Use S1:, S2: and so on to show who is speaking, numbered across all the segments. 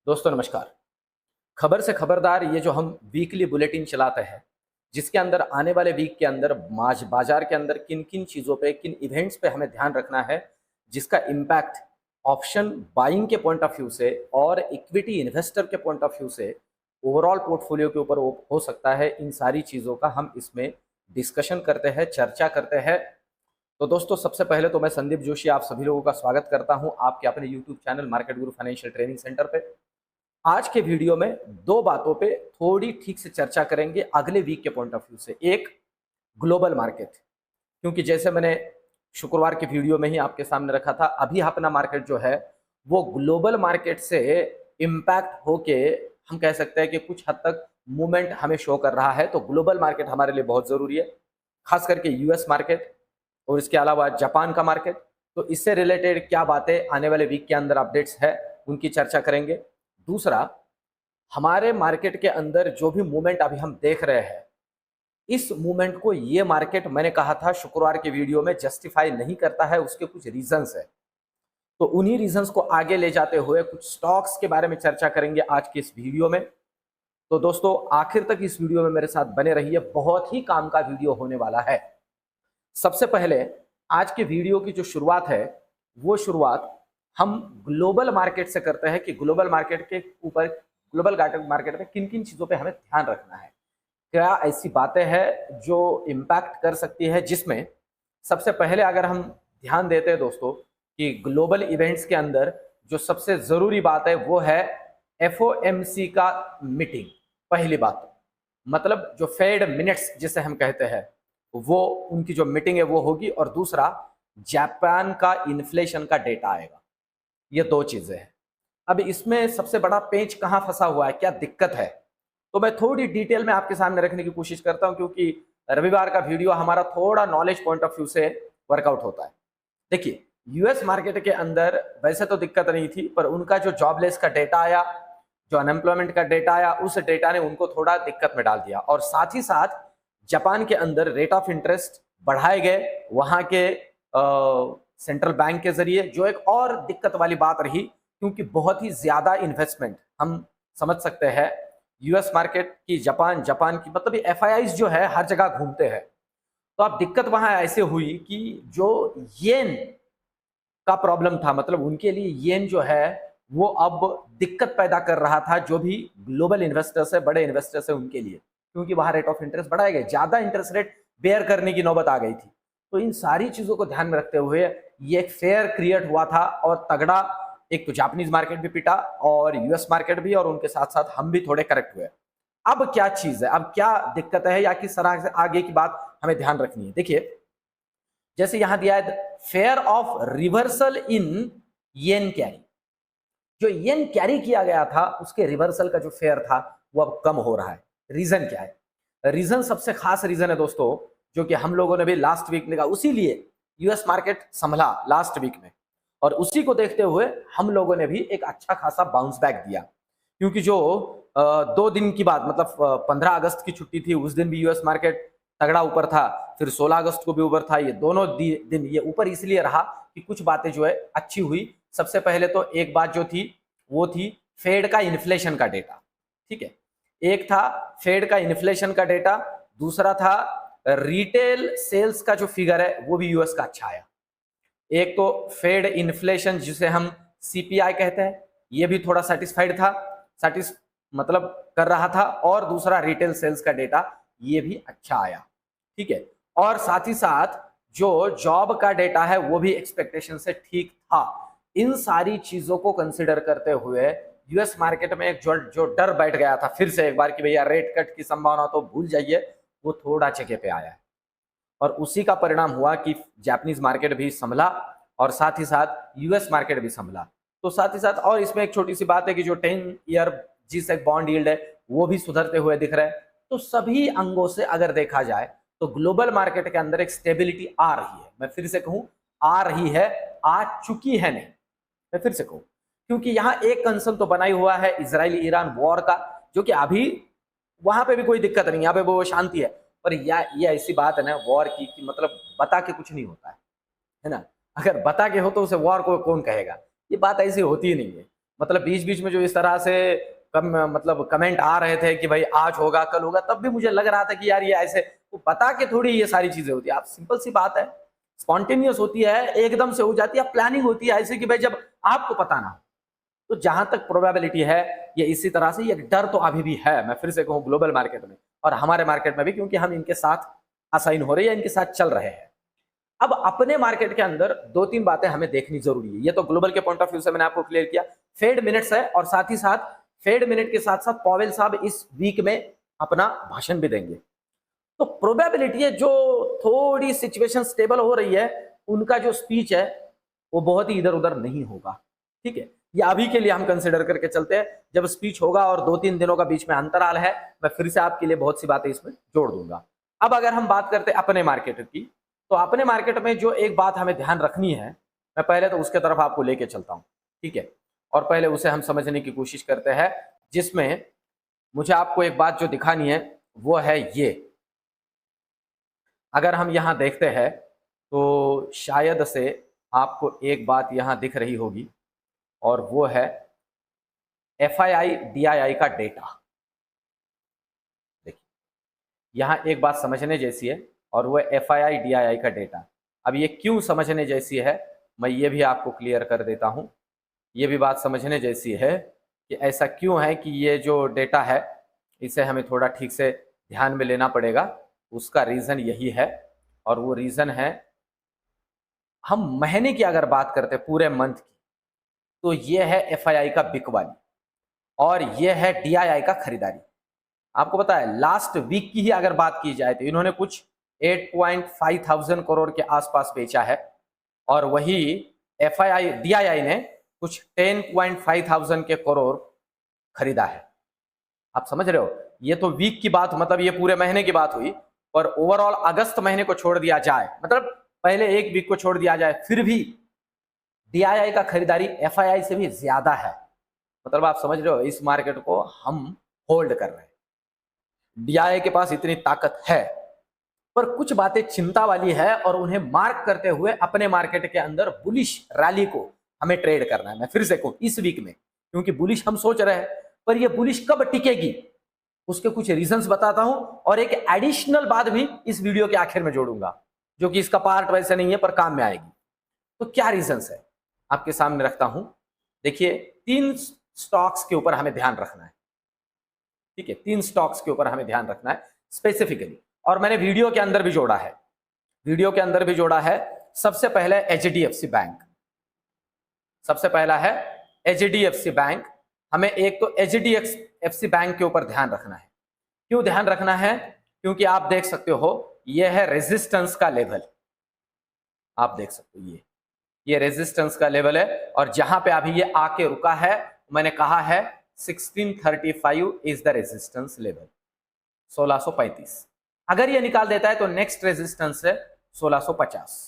S1: दोस्तों नमस्कार। खबर से खबरदार ये जो हम वीकली बुलेटिन चलाते हैं, जिसके अंदर आने वाले वीक के अंदर बाजार के अंदर किन किन चीज़ों पे, किन इवेंट्स पे हमें ध्यान रखना है, जिसका इम्पैक्ट ऑप्शन बाइंग के पॉइंट ऑफ व्यू से और इक्विटी इन्वेस्टर के पॉइंट ऑफ व्यू से ओवरऑल पोर्टफोलियो के ऊपर हो सकता है, इन सारी चीज़ों का हम इसमें डिस्कशन करते हैं, चर्चा करते हैं। तो दोस्तों सबसे पहले तो मैं संदीप जोशी आप सभी लोगों का स्वागत करता हूं आपके अपने यूट्यूब चैनल मार्केट गुरु फाइनेंशियल ट्रेनिंग सेंटर पे। आज के वीडियो में दो बातों पे थोड़ी ठीक से चर्चा करेंगे अगले वीक के पॉइंट ऑफ व्यू से। एक, ग्लोबल मार्केट, क्योंकि जैसे मैंने शुक्रवार के वीडियो में ही आपके सामने रखा था, अभी अपना मार्केट जो है वो ग्लोबल मार्केट से इम्पैक्ट होके हम कह सकते हैं कि कुछ हद तक मूवमेंट हमें शो कर रहा है। तो ग्लोबल मार्केट हमारे लिए बहुत ज़रूरी है, खास करके यूएस मार्केट और इसके अलावा जापान का मार्केट। तो इससे रिलेटेड क्या बातें आने वाले वीक के अंदर अपडेट्स है, उनकी चर्चा करेंगे। दूसरा, हमारे मार्केट के अंदर जो भी मूवमेंट अभी हम देख रहे हैं, इस मूवमेंट को ये मार्केट, मैंने कहा था शुक्रवार के वीडियो में, जस्टिफाई नहीं करता है, उसके कुछ रीजंस है। तो उन्हीं रीजंस को आगे ले जाते हुए कुछ स्टॉक्स के बारे में चर्चा करेंगे आज के इस वीडियो में। तो दोस्तों आखिर तक इस वीडियो में मेरे साथ बने रहिए, बहुत ही काम का वीडियो होने वाला है। सबसे पहले आज के वीडियो की जो शुरुआत है, वो शुरुआत हम ग्लोबल मार्केट से करते हैं कि ग्लोबल मार्केट के ऊपर, ग्लोबल मार्केट में किन किन चीज़ों पे हमें ध्यान रखना है, क्या ऐसी बातें हैं जो इम्पैक्ट कर सकती है। जिसमें सबसे पहले अगर हम ध्यान देते हैं दोस्तों कि ग्लोबल इवेंट्स के अंदर जो सबसे ज़रूरी बात है वो है FOMC का मीटिंग। पहली बात मतलब जो फेड मिनट्स जिसे हम कहते हैं, वो उनकी जो मीटिंग है वो होगी। और दूसरा, जापान का इन्फ्लेशन का डेटा आएगा। ये दो चीजें हैं। अब इसमें सबसे बड़ा पेंच कहाँ फंसा हुआ है, क्या दिक्कत है, तो मैं थोड़ी डिटेल में आपके सामने रखने की कोशिश करता हूं, क्योंकि रविवार का वीडियो हमारा थोड़ा नॉलेज पॉइंट ऑफ व्यू से वर्कआउट होता है। देखिए, यूएस मार्केट के अंदर वैसे तो दिक्कत नहीं थी, पर उनका जो जॉबलेस का डेटा आया, जो अनएम्प्लॉयमेंट का डेटा आया, उस डेटा ने उनको थोड़ा दिक्कत में डाल दिया। और साथ ही साथ जापान के अंदर रेट ऑफ इंटरेस्ट बढ़ाए गए वहां के सेंट्रल बैंक के जरिए, जो एक और दिक्कत वाली बात रही, क्योंकि बहुत ही ज्यादा इन्वेस्टमेंट, हम समझ सकते हैं यूएस मार्केट की, जापान की, मतलब FIIs जो है हर जगह घूमते हैं। तो अब दिक्कत वहां ऐसे हुई कि जो येन का प्रॉब्लम था, मतलब उनके लिए येन जो है वो अब दिक्कत पैदा कर रहा था, जो भी ग्लोबल इन्वेस्टर्स है, बड़े इन्वेस्टर्स है उनके लिए, क्योंकि वहां रेट ऑफ इंटरेस्ट बढ़ाए गए, ज्यादा इंटरेस्ट रेट बेयर करने की नौबत आ गई थी। तो इन सारी चीजों को ध्यान में रखते हुए ये एक फेयर क्रिएट हुआ था और तगड़ा, एक तो जापानीज मार्केट भी पिटा और यूएस मार्केट भी, और उनके साथ साथ हम भी थोड़े करेक्ट हुए। अब क्या चीज है, अब क्या दिक्कत है, या किस तरह से आगे की बात हमें ध्यान रखनी है। देखिए, जैसे यहां दिया है fair of reversal in yen carry, जो येन कैरी किया गया था उसके रिवर्सल का जो फेयर था वो अब कम हो रहा है। रीजन क्या है? रीजन, सबसे खास रीजन है दोस्तों, जो कि हम लोगों ने भी लास्ट वीक में कहा, उसी लिए यूएस मार्केट संभला लास्ट वीक में, और उसी को देखते हुए हम लोगों ने भी एक अच्छा खासा बाउंस बैक दिया। क्योंकि जो 2 दिन की बात, मतलब 15 अगस्त की छुट्टी थी, उस दिन भी यूएस मार्केट तगड़ा ऊपर था, फिर 16 अगस्त को भी ऊपर था। ये दोनों दिन ये ऊपर इसलिए रहा कि कुछ बातें जो है अच्छी हुई। सबसे पहले तो एक बात जो थी वो थी फेड का इन्फ्लेशन का डेटा। ठीक है, एक था फेड का इन्फ्लेशन का डेटा, दूसरा था रिटेल सेल्स का जो फिगर है वो भी यूएस का अच्छा आया। एक तो फेड इन्फ्लेशन जिसे हम CPI कहते हैं, ये भी थोड़ा सेटिस्फाइड था, मतलब कर रहा था, और दूसरा रिटेल सेल्स का डेटा ये भी अच्छा आया। ठीक है, और साथ ही साथ जो जॉब का डेटा है वो भी एक्सपेक्टेशन से ठीक था। इन सारी चीजों को कंसिडर करते हुए यूएस मार्केट में एक जो डर बैठ गया था फिर से एक बार कि भैया रेट कट की संभावना तो भूल जाइए, वो थोड़ा जगह पे आया है। और उसी का परिणाम हुआ कि जापानीज मार्केट भी संभला और साथ ही साथ यूएस मार्केट भी संभला। तो साथ ही साथ और इसमें एक छोटी सी बात है कि जो 10 ईयर G-Sec बॉन्ड यील्ड है वो भी सुधरते हुए दिख रहा है। तो सभी अंगों से अगर देखा जाए तो ग्लोबल मार्केट के अंदर एक स्टेबिलिटी आ रही है। मैं फिर से कहूं, आ रही है, आ चुकी है नहीं, मैं फिर से कहूं, क्योंकि यहां एक कंसर्न तो बना ही हुआ है इजराइल ईरान वॉर का, जो कि अभी वहां पे भी कोई दिक्कत नहीं, यहाँ पे वो शांति है। पर ये ऐसी बात है ना वॉर की, कि मतलब बता के कुछ नहीं होता है ना। अगर बता के हो तो उसे वॉर को कौन कहेगा, ये बात ऐसी होती ही नहीं है। मतलब बीच बीच में जो इस तरह से मतलब कमेंट आ रहे थे कि भाई आज होगा कल होगा, तब भी मुझे लग रहा था कि यार ये ऐसे तो बता के थोड़ी ये सारी चीजें होती है। आप सिंपल सी बात है, स्पॉन्टेनियस होती है, एकदम से हो जाती है, प्लानिंग होती है ऐसे कि भाई जब आपको पता ना हो। तो जहां तक प्रोबेबिलिटी है ये इसी तरह से, ये डर तो अभी भी है, मैं फिर से कहूँ ग्लोबल मार्केट में और हमारे मार्केट में भी, क्योंकि हम इनके साथ असाइन हो रहे हैं, इनके साथ चल रहे हैं। अब अपने मार्केट के अंदर दो तीन बातें हमें देखनी जरूरी है। ये तो ग्लोबल के पॉइंट ऑफ व्यू से मैंने आपको क्लियर किया, फेड मिनट्स है, और साथ ही साथ फेड मिनट के साथ साथ पॉवेल साहब इस वीक में अपना भाषण भी देंगे। तो प्रोबेबिलिटी है जो थोड़ी सिचुएशन स्टेबल हो रही है, उनका जो स्पीच है वो बहुत ही इधर उधर नहीं होगा, ठीक है। ये अभी के लिए हम कंसिडर करके चलते हैं, जब स्पीच होगा और 2-3 दिनों का बीच में अंतराल है, मैं फिर से आपके लिए बहुत सी बातें इसमें जोड़ दूंगा। अब अगर हम बात करते हैं अपने मार्केट की, तो अपने मार्केट में जो एक बात हमें ध्यान रखनी है, मैं पहले तो उसके तरफ आपको लेके चलता हूं, ठीक है, और पहले उसे हम समझने की कोशिश करते हैं, जिसमें मुझे आपको एक बात जो दिखानी है वो है ये। अगर हम यहां देखते हैं तो शायद से आपको एक बात यहां दिख रही होगी, और वो है FII DII का डेटा। देखिए यहां एक बात समझने जैसी है, और वो FII DII का डेटा। अब ये क्यों समझने जैसी है, मैं ये भी आपको क्लियर कर देता हूं। ये भी बात समझने जैसी है कि ऐसा क्यों है कि ये जो डेटा है इसे हमें थोड़ा ठीक से ध्यान में लेना पड़ेगा। उसका रीज़न यही है, और वो रीज़न है, हम महीने की अगर बात करते पूरे मंथ की, तो ये है FII का बिकवाली, और ये है DII का खरीदारी। आपको पता है लास्ट वीक की ही अगर बात की जाए तो इन्होंने कुछ 8.5 थाउजेंड करोड़ के आसपास बेचा है, और वही FII DII ने कुछ 10.5 थाउजेंड के करोड़ खरीदा है। आप समझ रहे हो, ये तो वीक की बात, मतलब ये पूरे महीने की बात हुई, पर ओवरऑल अगस्त महीने को छोड़ दिया जाए, मतलब पहले एक वीक को छोड़ दिया जाए, फिर भी DII का खरीदारी FII से भी ज्यादा है। मतलब आप समझ रहे हो, इस मार्केट को हम होल्ड कर रहे हैं, DII के पास इतनी ताकत है। पर कुछ बातें चिंता वाली है, और उन्हें मार्क करते हुए अपने मार्केट के अंदर बुलिश रैली को हमें ट्रेड करना है। मैं फिर से कहूं इस वीक में, क्योंकि बुलिश हम सोच रहे हैं, पर ये बुलिश कब टिकेगी उसके कुछ रीजंस बताता हूं, और एक एडिशनल बात भी इस वीडियो के आखिर में जोड़ूंगा, जो कि इसका पार्ट वैसे नहीं है पर काम में आएगी। तो क्या रीजंस है आपके सामने रखता हूं। देखिए 3 स्टॉक्स के ऊपर हमें ध्यान रखना है, ठीक है, 3 स्टॉक्स के ऊपर हमें ध्यान रखना है स्पेसिफिकली, और मैंने वीडियो के अंदर भी जोड़ा है, वीडियो के अंदर भी जोड़ा है। सबसे पहले HDFC बैंक, सबसे पहला है HDFC बैंक। हमें एक तो HDFC बैंक के ऊपर ध्यान रखना है। क्यों ध्यान रखना है, क्योंकि आप देख सकते हो ये है रेजिस्टेंस का लेवल, आप देख सकते हो ये रेजिस्टेंस का लेवल है, और जहां पे अभी ये आके रुका है, मैंने कहा है 1635 इज द रेजिस्टेंस लेवल, 1635। अगर ये निकाल देता है तो नेक्स्ट रेजिस्टेंस है 1650।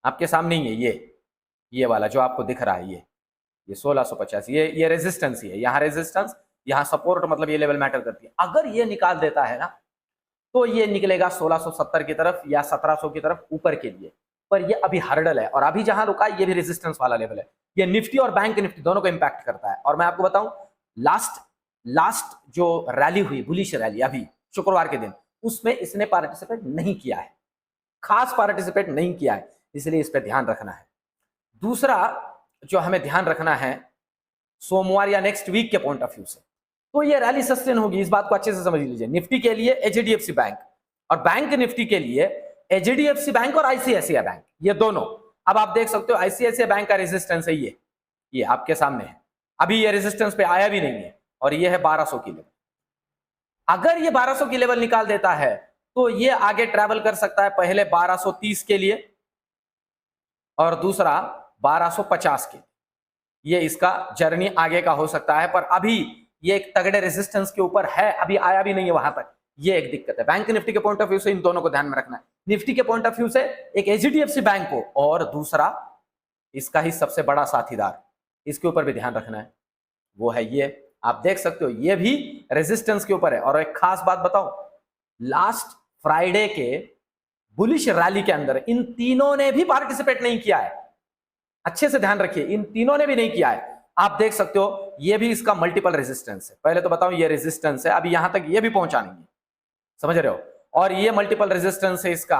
S1: आपके सामने ही है ये वाला जो आपको दिख रहा है, ये 1650, ये रेजिस्टेंस ही है। यहाँ रेजिस्टेंस, यहाँ सपोर्ट, मतलब ये लेवल मैटर करती है। अगर ये निकाल देता है ना, तो ये निकलेगा 1670 की तरफ या 1700 की तरफ ऊपर के लिए, पर ये अभी हर्डल है, और अभी जहां रुका ये भी रेजिस्टेंस वाला लेवल है। ये निफ्टी और बैंक निफ्टी दोनों को इंपैक्ट करता है। और मैं आपको बताऊं, लास्ट जो रैली हुई, बुलिश रैली, अभी शुक्रवार के दिन, उसमें इसने पार्टिसिपेट नहीं किया है, खास पार्टिसिपेट नहीं किया है, इसलिए इस पर ध्यान रखना है। दूसरा जो हमें ध्यान रखना है, सोमवार या नेक्स्ट वीक के पॉइंट ऑफ व्यू से, तो ये रैली सस्टेन होगी, इस बात को अच्छे से समझ लीजिए। निफ्टी के लिए HDFC बैंक, और बैंक निफ्टी के लिए HDFC बैंक और ICICI बैंक, ये दोनों। अब आप देख सकते हो ICICI बैंक का रेजिस्टेंस है ये आपके सामने है, अभी ये रेजिस्टेंस पे आया भी नहीं है, और ये है 1200 की लेवल। अगर ये 1200 की लेवल निकाल देता है तो ये आगे ट्रैवल कर सकता है, पहले 1230 के लिए और दूसरा 1250 के, ये इसका जर्नी आगे का हो सकता है। पर अभी ये एक तगड़े रेजिस्टेंस के ऊपर है, अभी आया भी नहीं है वहां तक, ये एक दिक्कत है। बैंक निफ्टी के पॉइंट ऑफ व्यू से इन दोनों को ध्यान में रखना है। निफ्टी के पॉइंट ऑफ व्यू से एक HDFC बैंक को, और दूसरा इसका ही सबसे बड़ा साथीदार, इसके ऊपर भी ध्यान रखना है, वो है ये। आप देख सकते हो ये भी रेजिस्टेंस के ऊपर है। और एक खास बात बताऊं, लास्ट फ्राइडे के बुलिश रैली के अंदर इन तीनों ने भी पार्टिसिपेट नहीं किया है, अच्छे से ध्यान रखिए, इन तीनों ने भी नहीं किया है। आप देख सकते हो ये भी इसका मल्टीपल रेजिस्टेंस है। पहले तो बताऊं ये रेजिस्टेंस है, अभी यहां तक ये भी पहुंचा नहीं है, समझ रहे हो। और ये मल्टीपल रेजिस्टेंस है इसका,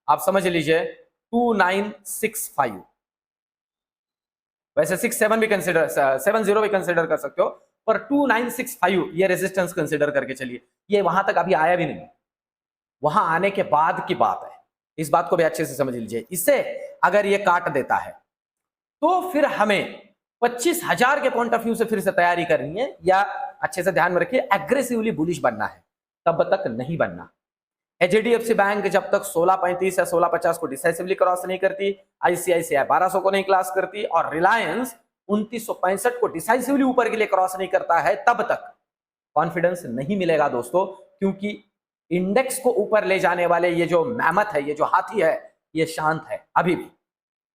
S1: आप समझ लीजिए 2965। वैसे 67 भी कंसिडर 70 भी कंसिडर कर सकते हो, पर 2965 ये रेजिस्टेंस कंसिडर करके चलिए। ये वहां तक अभी आया भी नहीं, वहां आने के बाद की बात है, इस बात को भी अच्छे से समझ लीजिए। इससे अगर ये काट देता है तो फिर हमें 25,000 के पॉइंट ऑफ व्यू से फिर से तैयारी करनी है, या अच्छे से ध्यान में रखिए एग्रेसिवली बुलिश बनना है, तब तक नहीं बनना। एचडीएफसी बैंक जब तक 1635 या 1650 को डिसाइसिवली क्रॉस नहीं करती, आईसीआईसीआई 1200 को नहीं क्रॉस करती, और रिलायंस 2965 को डिसाइसिवली ऊपर के लिए क्रॉस नहीं करता है, तब तक कॉन्फिडेंस नहीं मिलेगा दोस्तों। क्योंकि इंडेक्स को ऊपर ले जाने वाले ये जो मैमथ है, ये जो हाथी है, ये शांत है अभी भी।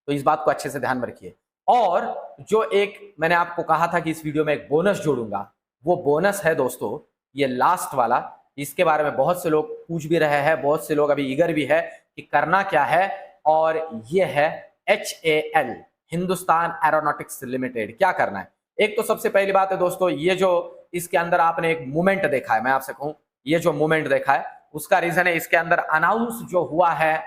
S1: तो इस बात को अच्छे से ध्यान में रखिए। और जो एक मैंने आपको कहा था कि इस वीडियो में एक बोनस जोड़ूंगा, वो बोनस है दोस्तों ये लास्ट वाला। इसके बारे में बहुत से लोग पूछ भी रहे हैं, बहुत से लोग अभी ईगर भी है कि करना क्या है, और ये है HAL, हिंदुस्तान एरोनॉटिक्स लिमिटेड। क्या करना है? एक तो सबसे पहली बात है दोस्तों, ये जो इसके अंदर आपने एक मूवमेंट देखा है, मैं आपसे कहूं ये जो मूवमेंट देखा है उसका रीजन है इसके अंदर अनाउंस जो हुआ है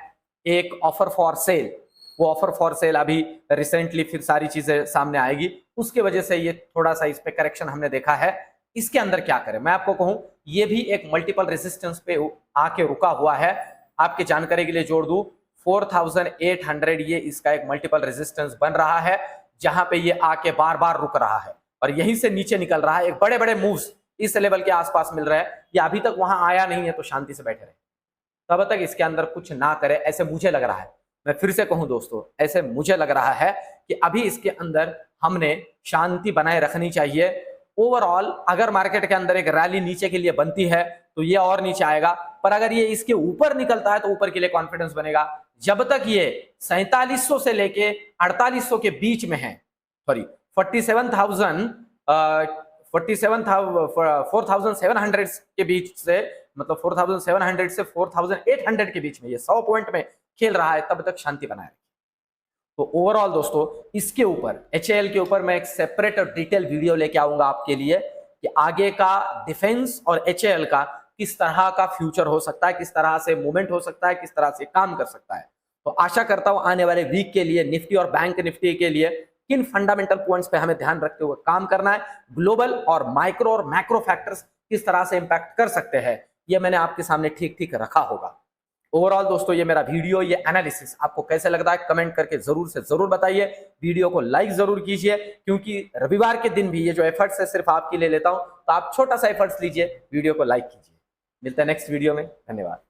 S1: एक ऑफर फॉर सेल। वो ऑफर फॉर सेल अभी रिसेंटली फिर सारी चीजें सामने आएगी, उसके वजह से ये थोड़ा सा इस पे करेक्शन हमने देखा है। इसके अंदर क्या करें मैं आपको कहूं, ये भी एक मल्टीपल रेजिस्टेंस पे आके रुका हुआ है। आपकी जानकारी के लिए जोड़ दूं 4800 ये इसका एक मल्टीपल रेजिस्टेंस बन रहा है, जहां पे ये आके बार बार रुक रहा है और यहीं से नीचे निकल रहा है। एक बड़े बड़े मूव्स इस लेवल के आसपास मिल रहे हैं, ये अभी तक वहां आया नहीं है, तो शांति से बैठे रहे, तब तक इसके अंदर कुछ ना करे, ऐसे मुझे लग रहा है। मैं फिर से कहूं दोस्तों, ऐसे मुझे लग रहा है कि अभी इसके अंदर हमने शांति बनाए रखनी चाहिए। ओवरऑल अगर मार्केट के अंदर एक रैली नीचे के लिए बनती है तो ये और नीचे आएगा, पर अगर ये इसके ऊपर निकलता है तो ऊपर के लिए कॉन्फिडेंस बनेगा। जब तक ये 4700 से लेके 4800 के बीच में है, सॉरी 4700 के बीच से, मतलब 4700 से 4800 के बीच में ये 100 पॉइंट में खेल रहा है, तब तक शांति बनाए रखिए। तो ओवरऑल दोस्तों इसके ऊपर HAL के ऊपर मैं एक सेपरेट और डिटेल वीडियो लेके आऊंगा आपके लिए कि आगे का डिफेंस और HAL का किस तरह का फ्यूचर हो सकता है, किस तरह से मूवमेंट हो सकता है, किस तरह से काम कर सकता है। तो आशा करता हूं आने वाले वीक के लिए निफ्टी और बैंक निफ्टी के लिए किन फंडामेंटल पॉइंट्स पे हमें ध्यान रखते हुए काम करना है, ग्लोबल और माइक्रो और मैक्रो फैक्टर्स किस तरह से इंपैक्ट कर सकते हैं, ये मैंने आपके सामने ठीक ठीक रखा होगा। ओवरऑल दोस्तों ये मेरा वीडियो, ये एनालिसिस आपको कैसे लगता है कमेंट करके जरूर से जरूर बताइए। वीडियो को लाइक जरूर कीजिए, क्योंकि रविवार के दिन भी ये जो एफर्ट्स है सिर्फ आपके लिए लेता हूं, तो आप छोटा सा एफर्ट्स लीजिए, वीडियो को लाइक कीजिए। मिलते हैं नेक्स्ट वीडियो में, धन्यवाद।